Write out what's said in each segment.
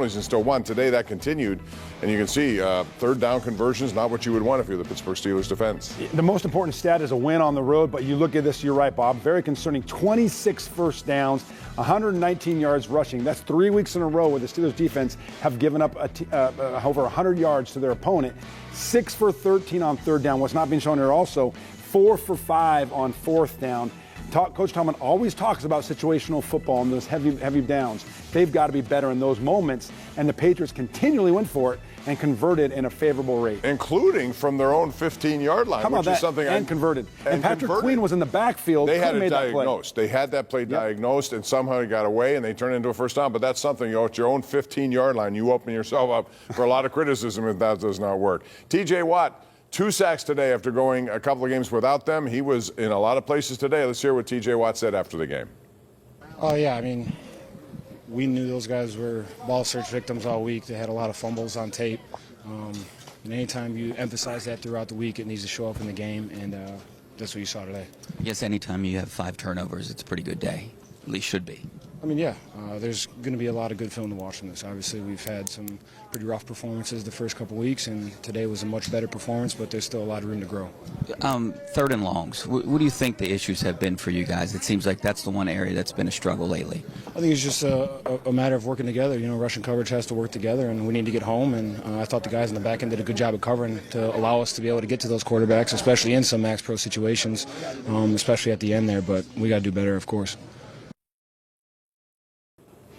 and still won. Today that continued, and you can see third down conversions, not what you would want if you're the Pittsburgh Steelers defense. The most important stat is a win on the road, but you look at this, you're right, Bob, very concerning. 26 first downs, 119 yards rushing. That's 3 weeks in a row where the Steelers defense have given up over 100 yards to their opponent. 6 for 13 on third down. What's not being shown here also, 4 for 5 on fourth down. Coach Tomlin always talks about situational football and those heavy downs. They've got to be better in those moments, and the Patriots continually went for it and converted in a favorable rate. Including from their own 15-yard line, which is something converted. And Patrick Queen was in the backfield. They had it diagnosed. They had that play diagnosed, and somehow he got away, and they turned it into a first down. But that's something, at your own 15-yard line, you open yourself up for a lot of criticism if that does not work. T.J. Watt, 2 sacks today after going a couple of games without them. He was in a lot of places today. Let's hear what T.J. Watt said after the game. Oh, yeah, I mean, we knew those guys were ball search victims all week. They had a lot of fumbles on tape. And anytime you emphasize that throughout the week, it needs to show up in the game, and that's what you saw today. I guess anytime you have 5 turnovers, it's a pretty good day. At least should be. I mean, yeah, there's going to be a lot of good film to watch from this. Obviously, we've had some pretty rough performances the first couple weeks, and today was a much better performance, but there's still a lot of room to grow. Third and longs, what do you think the issues have been for you guys? It seems like that's the one area that's been a struggle lately. I think it's just a matter of working together. You know, rushing coverage has to work together, and we need to get home, and I thought the guys in the back end did a good job of covering to allow us to be able to get to those quarterbacks, especially in some max pro situations, especially at the end there, but we got to do better, of course.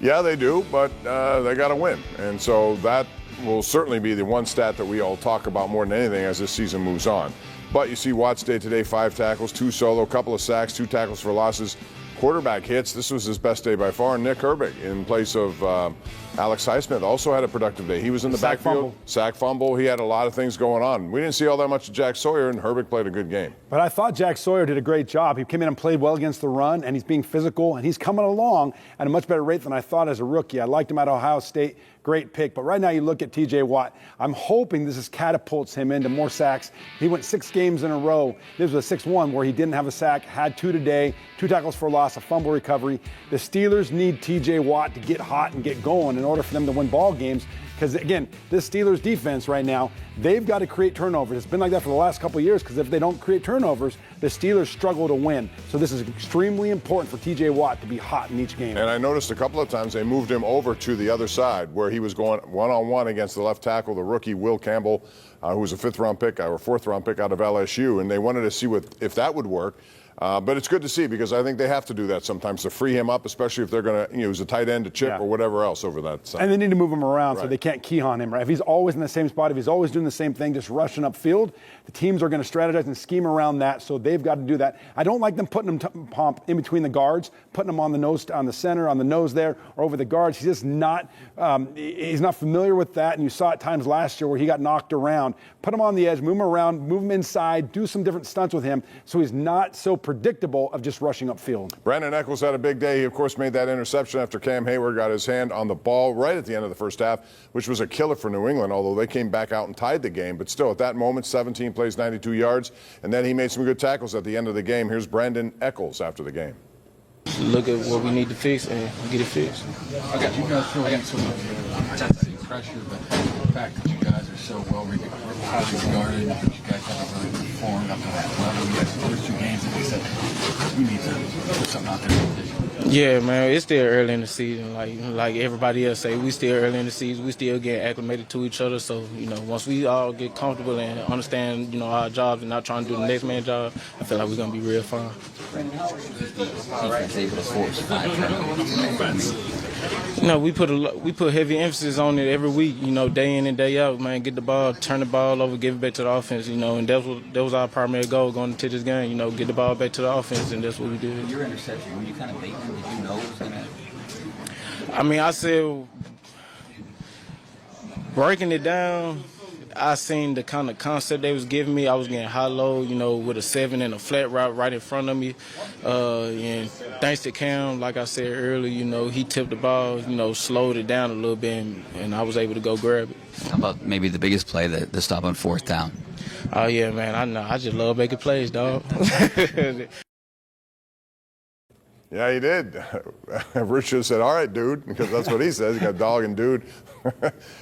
Yeah, they do, but they got to win. And so that will certainly be the one stat that we all talk about more than anything as this season moves on. But you see Watt's day today, 5 tackles, 2 solo, couple of sacks, 2 tackles for losses, quarterback hits. This was his best day by far. Nick Herbig in place of Alex Highsmith also had a productive day. He was in the backfield, sack fumble. He had a lot of things going on. We didn't see all that much of Jack Sawyer, and Herbig played a good game. But I thought Jack Sawyer did a great job. He came in and played well against the run, and he's being physical, and he's coming along at a much better rate than I thought as a rookie. I liked him at Ohio State. Great pick. But right now you look at T.J. Watt. I'm hoping this catapults him into more sacks. He went 6 games in a row. This was a 6-1 where he didn't have a sack, had 2 today, 2 tackles for loss, a fumble recovery. The Steelers need T.J. Watt to get hot and get going in order for them to win ball games. Because, again, this Steelers defense right now, they've got to create turnovers. It's been like that for the last couple of years because if they don't create turnovers, the Steelers struggle to win. So this is extremely important for T.J. Watt to be hot in each game. And I noticed a couple of times they moved him over to the other side where he was going one-on-one against the left tackle, the rookie Will Campbell, who was a 5th-round pick or 4th-round pick out of LSU. And they wanted to see if that would work. But it's good to see because I think they have to do that sometimes to free him up, especially if they're going to use a tight end to chip or whatever else over that side. And they need to move him around so they can't key on him, right? If he's always in the same spot, if he's always doing the same thing, just rushing upfield, the teams are going to strategize and scheme around that, so they've got to do that. I don't like them putting him in between the guards, putting him on the nose, on the center, on the nose there, or over the guards. He's just not he's not familiar with that, and you saw it times last year where he got knocked around. Put him on the edge, move him around, move him inside, do some different stunts with him so he's not so predictable of just rushing upfield. Brandon Echols had a big day. He, of course, made that interception after Cam Hayward got his hand on the ball right at the end of the first half, which was a killer for New England, although they came back out and tied the game. But still, at that moment, 17 plays, 92 yards, and then he made some good tackles at the end of the game. Here's Brandon Echols after the game. Look at what we need to fix and get it fixed. I got you guys feel like so much pressure, but the fact that you guys are so highly regarded, you guys haven't really performed up to that level. You guys, the first 2 games, like I said, we need to put something out there. Yeah, man, it's still early in the season. Like everybody else say, we still early in the season. We still get acclimated to each other. So, once we all get comfortable and understand, our jobs and not trying to do the next man's job, I feel like we're going to be real fine. We put heavy emphasis on it every week, day in and day out, man. Get the ball, turn the ball over, give it back to the offense, and that was our primary goal going into this game, get the ball back to the offense, and that's what we did. Your interception, were you kind of baiting? Did you know it was going to? I mean, I said, breaking it down, I seen the kind of concept they was giving me. I was getting high-low, with a 7 and a flat route right in front of me. And thanks to Cam, like I said earlier, he tipped the ball, slowed it down a little bit, and I was able to go grab it. How about maybe the biggest play, the stop on 4th down? Oh, yeah, man, I know. I just love making plays, dog. Yeah, he did. Rich should have said, all right, dude, because that's what he says. He got dog and dude.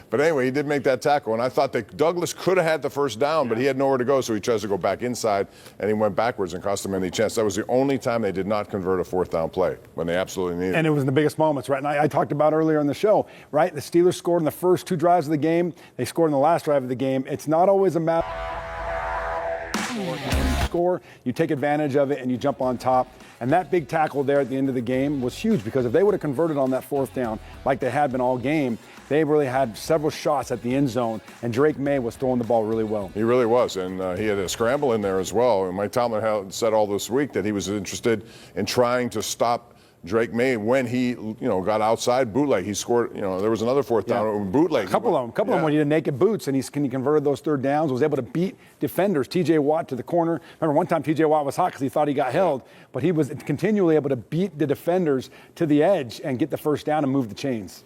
But anyway, he did make that tackle, and I thought that Douglas could have had the first down, but he had nowhere to go, so he tries to go back inside, and he went backwards and cost them any chance. That was the only time they did not convert a fourth down play when they absolutely needed it. And it was in the biggest moments, right? And I talked about earlier in the show, right? The Steelers scored in the first 2 drives of the game. They scored in the last drive of the game. It's not always a matter of score. You take advantage of it, and you jump on top. And that big tackle there at the end of the game was huge, because if they would have converted on that fourth down like they had been all game, they really had several shots at the end zone, and Drake May was throwing the ball really well. He really was, and he had a scramble in there as well. And Mike Tomlin had said all this week that he was interested in trying to stop Drake May when he, got outside bootleg. He scored, there was another fourth down bootleg. A couple of them when he did naked boots, and he converted those third downs, was able to beat defenders. T.J. Watt to the corner. Remember, one time T.J. Watt was hot because he thought he got held, but he was continually able to beat the defenders to the edge and get the first down and move the chains.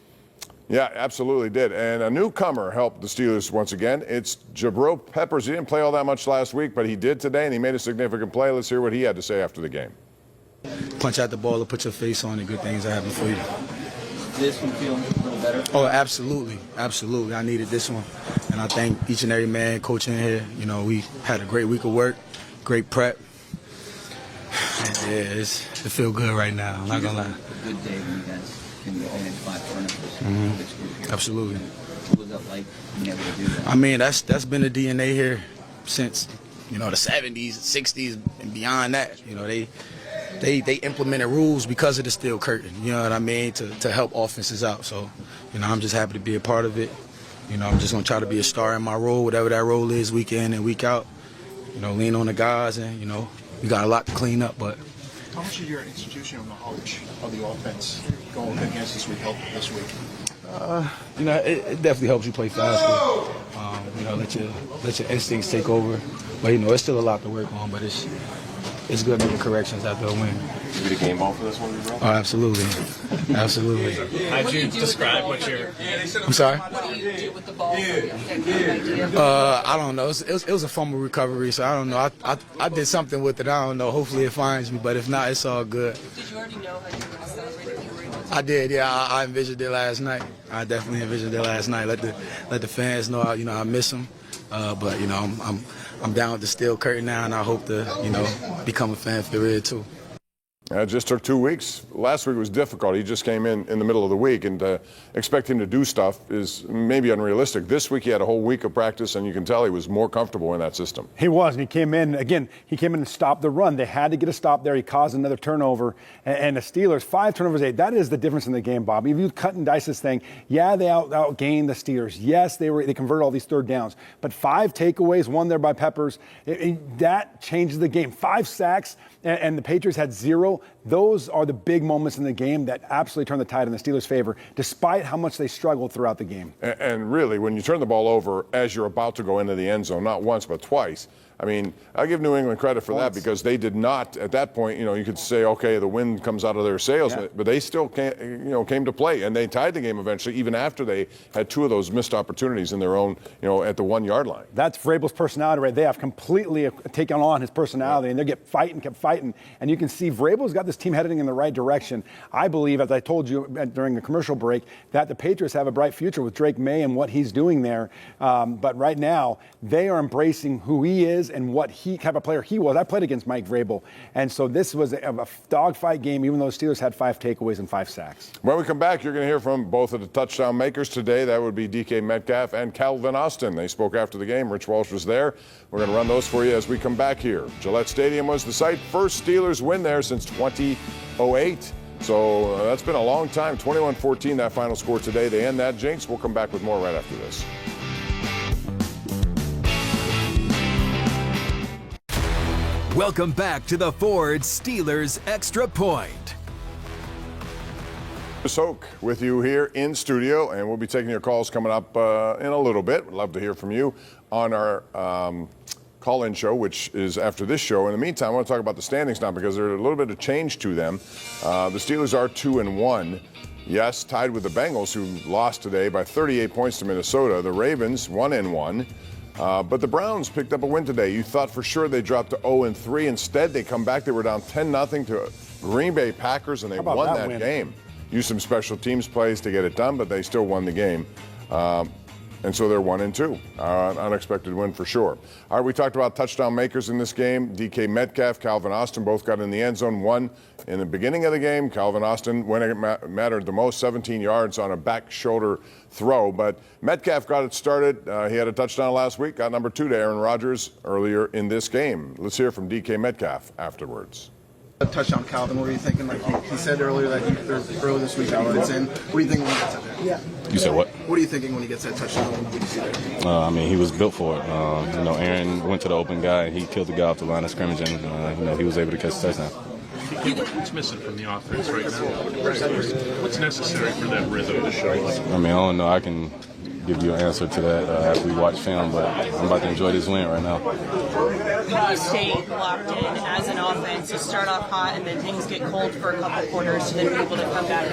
Yeah, absolutely did. And a newcomer helped the Steelers once again. It's Jabril Peppers. He didn't play all that much last week, but he did today, and he made a significant play. Let's hear what he had to say after the game. Punch out the ball or put your face on it, good things happen for you. This one feel a little better? Oh, absolutely. Absolutely. I needed this one. And I thank each and every man, coach in here. We had a great week of work, great prep. And it feels good right now. I'm not going to lie. A good day when you guys can go 5 turnovers. Absolutely. What was that like being able to do that? I mean, that's been the DNA here since, the 70s, 60s, and beyond that. They implemented rules because of the steel curtain, you know what I mean, to help offenses out. So, I'm just happy to be a part of it. I'm just going to try to be a star in my role, whatever that role is, week in and week out. Lean on the guys, and, we got a lot to clean up. But how much of your institutional knowledge of the offense going against this week helped this week? It definitely helps you play faster. Let your instincts take over. But, it's still a lot to work on, but it's good making corrections after a win. You get a game ball for this one, bro? Oh, absolutely. Absolutely. How'd you describe what you're... I'm sorry? What do you do with the ball? I don't know. It was a fumble recovery, so I don't know. I did something with it. I don't know. Hopefully it finds me, but if not, it's all good. Did you already know how you were going to celebrate if you were able to? I did, yeah. I envisioned it last night. I definitely envisioned it last night. Let the fans know, I miss them. But I'm down with the steel curtain now, and I hope to, become a fan for real too. It just took 2 weeks. Last week was difficult. He just came in the middle of the week, and to expect him to do stuff is maybe unrealistic. This week he had a whole week of practice, and you can tell he was more comfortable in that system. He was, and he came in and stopped the run. They had to get a stop there. He caused another turnover. And the Steelers, 5 turnovers, 8. That is the difference in the game, Bob. If you cut and dice this thing, yeah, they outgained the Steelers. Yes, they converted all these third downs. But 5 takeaways, 1 there by Peppers, that changes the game. 5 sacks, and the Patriots had 0. Those are the big moments in the game that absolutely turn the tide in the Steelers' favor, despite how much they struggled throughout the game. And really, when you turn the ball over as you're about to go into the end zone, not once but twice, I mean, I give New England credit for that, because they did not, at that point, you could say, okay, the wind comes out of their sails, but they still came to play, and they tied the game eventually, even after they had 2 of those missed opportunities in their own, at the 1-yard line. That's Vrabel's personality, right? They have completely taken on his personality, and they kept fighting, and you can see Vrabel's got this team heading in the right direction. I believe, as I told you during the commercial break, that the Patriots have a bright future with Drake May and what he's doing there. But right now, they are embracing who he is and what type of player he was. I played against Mike Vrabel, and so this was a dogfight game, even though the Steelers had 5 takeaways and 5 sacks. When we come back, you're going to hear from both of the touchdown makers today. That would be DK Metcalf and Calvin Austin. They spoke after the game. Rich Walsh was there. We're going to run those for you as we come back here. Gillette Stadium was the site. First Steelers win there since 2008. So that's been a long time. 21-14, that final score today. They end that jinx. We'll come back with more right after this. Welcome back to the Ford Steelers Extra Point. Chris Hoke with you here in studio, and we'll be taking your calls coming up in a little bit. We'd love to hear from you on our call-in show, which is after this show. In the meantime, I want to talk about the standings now, because there's a little bit of change to them. The Steelers are 2-1. Yes, tied with the Bengals, who lost today by 38 points to Minnesota. The Ravens 1-1. But the Browns picked up a win today. You thought for sure they dropped to 0-3. Instead, they come back. They were down 10-0 to Green Bay Packers, and they How about won that that win? game. Used some special teams plays to get it done, but they still won the game. And so they're 1-2. Unexpected win for sure. All right, we talked about touchdown makers in this game. DK Metcalf, Calvin Austin both got in the end zone. One in the beginning of the game. Calvin Austin, when it mattered the most, 17 yards on a back shoulder throw. But Metcalf got it started. He had a touchdown last week, got number 2 to Aaron Rodgers earlier in this game. Let's hear from DK Metcalf afterwards. A touchdown, Calvin. What were you thinking? Like he said earlier that earlier this week that it's in. What do you think when he gets that? Yeah. You said what? What are you thinking when he gets that touchdown? What do you see there? I mean, he was built for it. Aaron went to the open guy. He killed the guy off the line of scrimmage, and he was able to catch the touchdown. What's missing from the offense right now? What's necessary for that rhythm to show up? I mean, I don't know. I can give you an answer to that after we watch film, but I'm about to enjoy this win right now. You stay locked in as an offense, you start off hot and then things get cold for a couple quarters to then be able to come back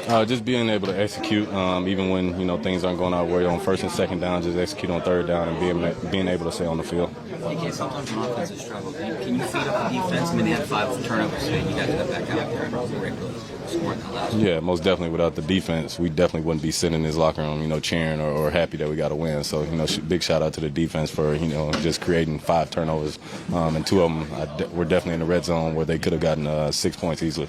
and just being able to execute, even when things aren't going our way on first and second down, just execute on third down and being able to stay on the field. DK, sometimes an offense is struggle. Can you feed up the defense? I mean, they had 5 turnovers today. You got to get back out there and regularly score in the last. Yeah, most definitely. Without the defense, we definitely wouldn't be sitting in this locker room, cheering or happy that we got a win. So, big shout out to the defense for, just creating 5 turnovers. And 2 of them were definitely in the red zone where they could have gotten 6 points easily.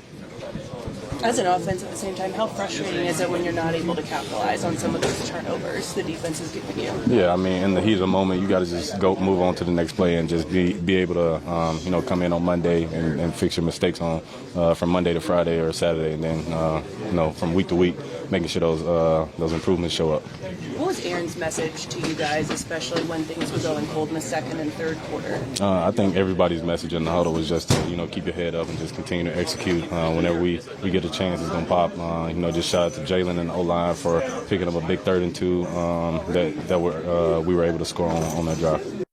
As an offense at the same time, how frustrating is it when you're not able to capitalize on some of those turnovers the defense is giving you? Yeah, I mean, in the heat of the moment, you got to just move on to the next play and just be able to, come in on Monday and fix your mistakes from Monday to Friday or Saturday, and then, from week to week, making sure those improvements show up. What was Aaron's message to you guys, especially when things were going cold in the second and third quarter? I think everybody's message in the huddle was just to, keep your head up and just continue to execute. Whenever we get a chance, it's going to pop. Just shout out to Jalen and the O-line for picking up a big 3rd and 2 that we were able to score on that drive.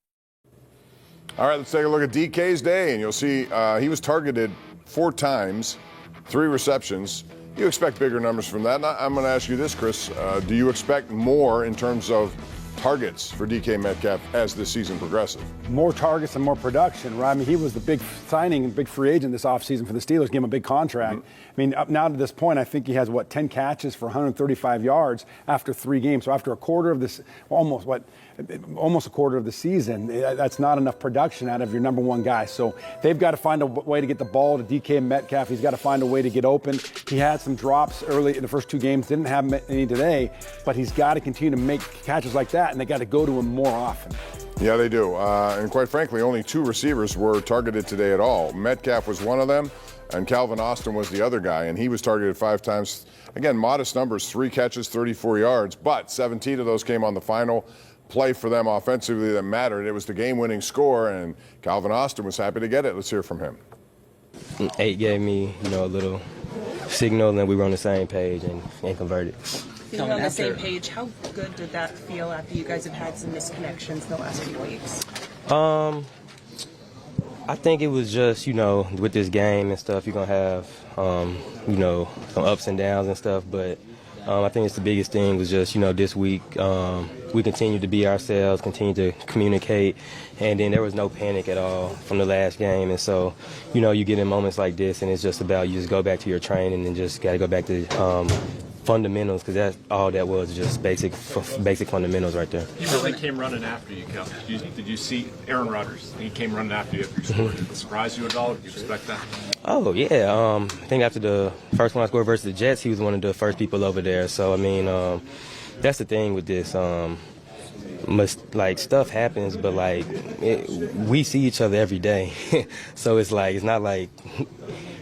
All right, let's take a look at DK's day, and you'll see he was targeted 4 times, 3 receptions. You expect bigger numbers from that. And I'm going to ask you this, Chris. Do you expect more in terms of targets for DK Metcalf as this season progresses? More targets and more production, right? I mean, he was the big signing, big free agent this offseason for the Steelers, gave him a big contract. Mm-hmm. I mean, up now to this point, I think he has, 10 catches for 135 yards after 3 games. So after a quarter of this, almost a quarter of the season, that's not enough production out of your number 1 guy. So they've got to find a way to get the ball to DK Metcalf. He's got to find a way to get open. He had some drops early in the first 2 games, didn't have any today, but he's got to continue to make catches like that, and they got to go to him more often. Yeah, they do. And quite frankly, only 2 receivers were targeted today at all. Metcalf was one of them, and Calvin Austin was the other guy, and he was targeted 5 times. Again, modest numbers, 3 catches, 34 yards, but 17 of those came on the final play for them offensively that mattered. It was the game-winning score, and Calvin Austin was happy to get it. Let's hear from him. 8 gave me, a little signal, and we were on the same page and converted. Being on the same page, how good did that feel after you guys have had some misconnections the last few weeks? I think it was just, with this game and stuff, you're going to have, some ups and downs and stuff. But I think it's the biggest thing was just, this week we continued to be ourselves, continued to communicate, and then there was no panic at all from the last game. And so, you get in moments like this, and it's just about you just go back to your training and just got to go back to fundamentals, because that's all that was, just basic fundamentals right there. You really came running after you, Cal. Did you see Aaron Rodgers? He came running after you after you scored. Did it surprise you at all? Did you expect that? Oh, yeah. I think after the first one I scored versus the Jets, he was one of the first people over there. So, I mean, that's the thing with this. Stuff happens, but, we see each other every day. So it's not like...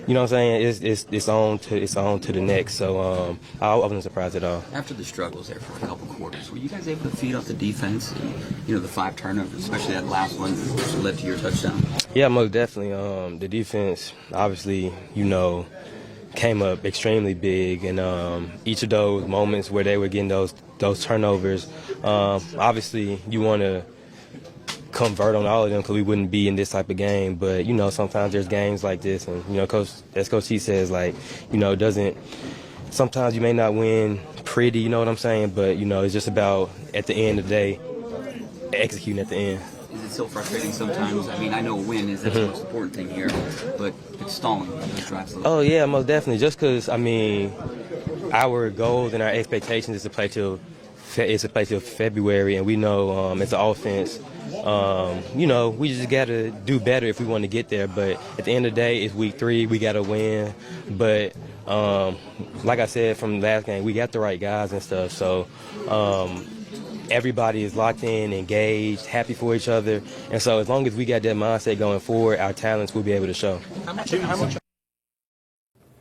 You know what I'm saying? It's on to the next. So I wasn't surprised at all. After the struggles there for a couple quarters, were you guys able to feed off the defense? And, the 5 turnovers, especially that last one, which led to your touchdown. Yeah, most definitely. The defense, obviously, came up extremely big, and each of those moments where they were getting those turnovers, obviously you want to convert on all of them because we wouldn't be in this type of game. But, sometimes there's games like this, and, as Coach T says, sometimes you may not win pretty, you know what I'm saying? But, it's just about, at the end of the day, executing at the end. Is it so frustrating sometimes? I mean, I know a win is the most important thing here, but it's stalling those drives? Oh yeah, most definitely. Just because our goals and our expectations is to play till February, and we know as an offense, we just got to do better if we want to get there. But at the end of the day, it's week 3, we got to win. But like I said from the last game, we got the right guys and stuff. So everybody is locked in, engaged, happy for each other. And so as long as we got that mindset going forward, our talents will be able to show. All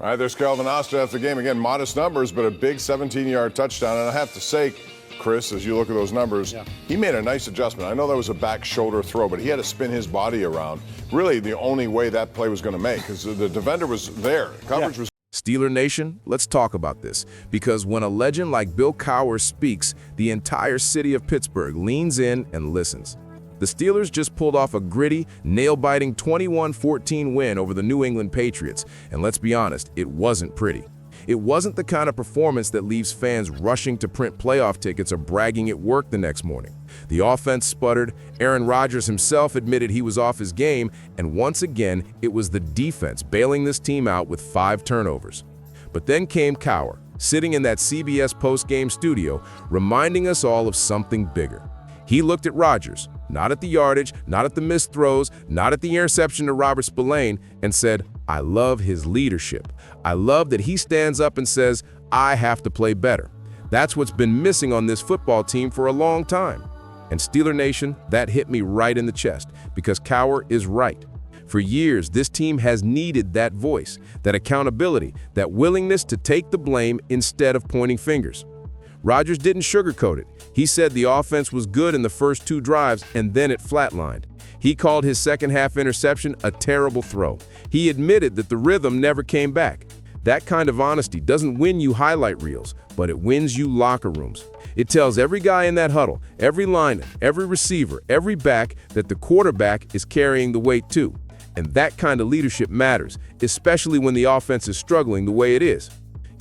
right, there's Calvin Oster after the game. Again, modest numbers, but a big 17-yard touchdown. And I have to say, Chris, as you look at those numbers, he made a nice adjustment. I know that was a back shoulder throw, but he had to spin his body around. Really the only way that play was going to make, because the defender was there. Coverage was. Steeler Nation, let's talk about this, because when a legend like Bill Cowher speaks, the entire city of Pittsburgh leans in and listens. The Steelers just pulled off a gritty, nail-biting 21-14 win over the New England Patriots, and let's be honest, it wasn't pretty. It wasn't the kind of performance that leaves fans rushing to print playoff tickets or bragging at work the next morning. The offense sputtered, Aaron Rodgers himself admitted he was off his game, and once again, it was the defense bailing this team out with 5 turnovers. But then came Cowher, sitting in that CBS post-game studio, reminding us all of something bigger. He looked at Rodgers, not at the yardage, not at the missed throws, not at the interception to Robert Spillane, and said, "I love his leadership. I love that he stands up and says, I have to play better." That's what's been missing on this football team for a long time. And Steeler Nation, that hit me right in the chest, because Cowher is right. For years, this team has needed that voice, that accountability, that willingness to take the blame instead of pointing fingers. Rodgers didn't sugarcoat it. He said the offense was good in the first 2 drives, and then it flatlined. He called his second-half interception a terrible throw. He admitted that the rhythm never came back. That kind of honesty doesn't win you highlight reels, but it wins you locker rooms. It tells every guy in that huddle, every lineman, every receiver, every back, that the quarterback is carrying the weight too. And that kind of leadership matters, especially when the offense is struggling the way it is.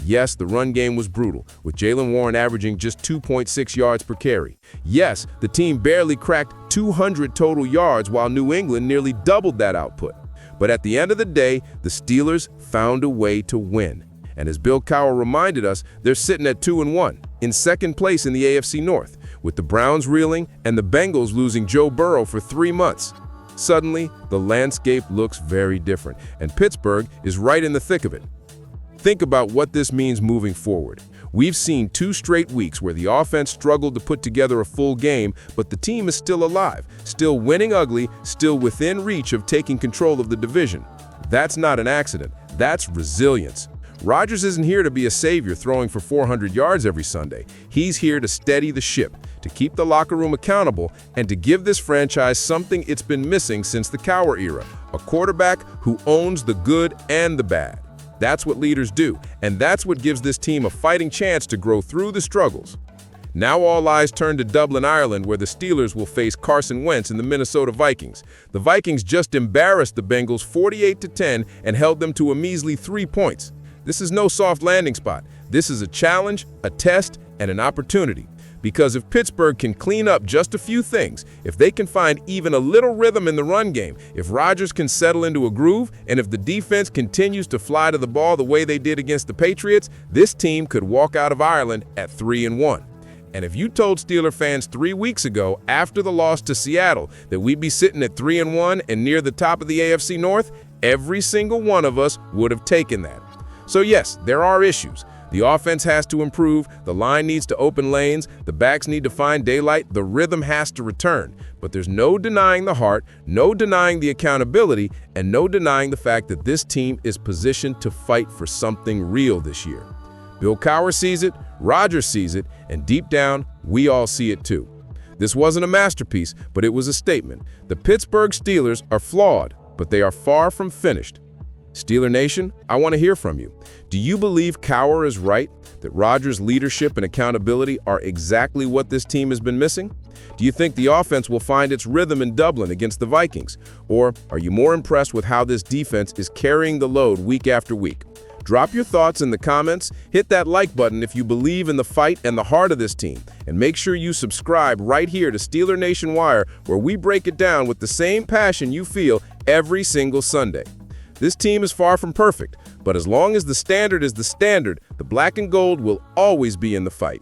Yes, the run game was brutal, with Jaylen Warren averaging just 2.6 yards per carry. Yes, the team barely cracked 200 total yards, while New England nearly doubled that output. But at the end of the day, the Steelers found a way to win. And as Bill Cowher reminded us, they're sitting at 2-1, in second place in the AFC North, with the Browns reeling and the Bengals losing Joe Burrow for 3 months. Suddenly, the landscape looks very different, and Pittsburgh is right in the thick of it. Think about what this means moving forward. We've seen 2 straight weeks where the offense struggled to put together a full game, but the team is still alive, still winning ugly, still within reach of taking control of the division. That's not an accident. That's resilience. Rodgers isn't here to be a savior throwing for 400 yards every Sunday. He's here to steady the ship, to keep the locker room accountable, and to give this franchise something it's been missing since the Cowher era, a quarterback who owns the good and the bad. That's what leaders do, and that's what gives this team a fighting chance to grow through the struggles. Now all eyes turn to Dublin, Ireland, where the Steelers will face Carson Wentz and the Minnesota Vikings. The Vikings just embarrassed the Bengals 48-10 and held them to a measly 3 points. This is no soft landing spot. This is a challenge, a test, and an opportunity. Because if Pittsburgh can clean up just a few things, if they can find even a little rhythm in the run game, if Rodgers can settle into a groove, and if the defense continues to fly to the ball the way they did against the Patriots, this team could walk out of Ireland at 3-1. And if you told Steeler fans 3 weeks ago, after the loss to Seattle, that we'd be sitting at 3-1 and near the top of the AFC North, every single one of us would have taken that. So yes, there are issues. The offense has to improve, the line needs to open lanes, the backs need to find daylight, the rhythm has to return. But there's no denying the heart, no denying the accountability, and no denying the fact that this team is positioned to fight for something real this year. Bill Cowher sees it, Rodgers sees it, and deep down, we all see it too. This wasn't a masterpiece, but it was a statement. The Pittsburgh Steelers are flawed, but they are far from finished. Steeler Nation, I want to hear from you. Do you believe Cowher is right, that Rodgers' leadership and accountability are exactly what this team has been missing? Do you think the offense will find its rhythm in Dublin against the Vikings? Or are you more impressed with how this defense is carrying the load week after week? Drop your thoughts in the comments, hit that like button if you believe in the fight and the heart of this team, and make sure you subscribe right here to Steeler Nation Wire, where we break it down with the same passion you feel every single Sunday. This team is far from perfect, but as long as the standard is the standard, the black and gold will always be in the fight.